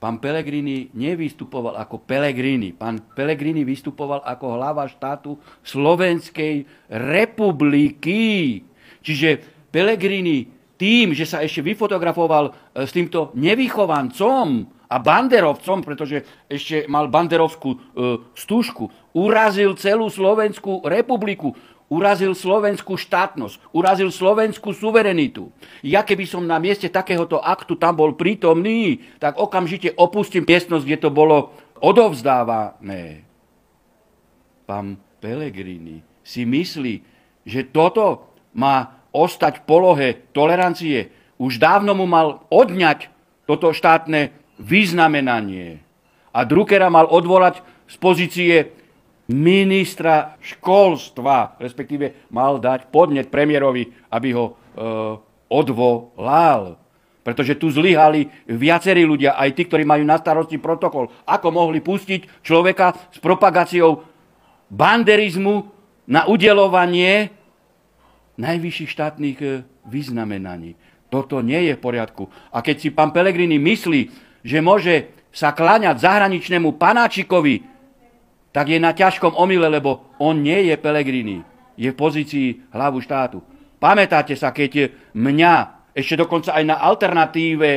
Pán Pellegrini nevystupoval ako Pellegrini. Pán Pellegrini vystupoval ako hlava štátu Slovenskej republiky. Čiže Pellegrini tým, že sa ešte vyfotografoval s týmto nevychovancom a banderovcom, pretože ešte mal banderovskú stužku, urazil celú Slovenskú republiku, urazil slovenskú štátnosť, urazil slovenskú suverenitu. Ja keby som na mieste takéhoto aktu tam bol prítomný, tak okamžite opustím miestnosť, kde to bolo odovzdávané. Pán Pellegrini si myslí, že toto má ostať v polohe tolerancie. Už dávno mu mal odňať toto štátne vyznamenanie. A Druckera mal odvolať z pozície ministra školstva, respektíve mal dať podnet premiérovi, aby ho odvolal. Pretože tu zlyhali viacerí ľudia, aj tí, ktorí majú na starosti protokol. Ako mohli pustiť človeka s propagáciou banderizmu na udeľovanie najvyšších štátnych vyznamenaní. Toto nie je v poriadku. A keď si pán Pellegrini myslí, že môže sa kláňať zahraničnému panáčikovi, tak je na ťažkom omyle, lebo on nie je Pellegrini. Je v pozícii hlavu štátu. Pamätáte sa, keď mňa ešte dokonca aj na Alternatíve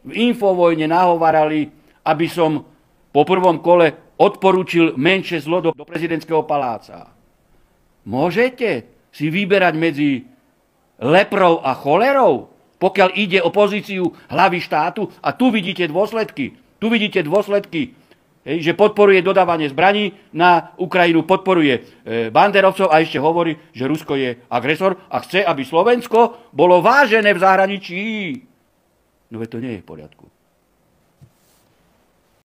v Infovojne nahovárali, aby som po prvom kole odporúčil menšie zlo do prezidentského paláca. Môžete si vyberať medzi leprou a cholerou, pokiaľ ide o pozíciu hlavy štátu, a tu vidíte dôsledky. Tu vidíte dôsledky, že podporuje dodávanie zbraní na Ukrajinu, podporuje banderovcov a ešte hovorí, že Rusko je agresor a chce, aby Slovensko bolo vážené v zahraničí. No veď to nie je v poriadku.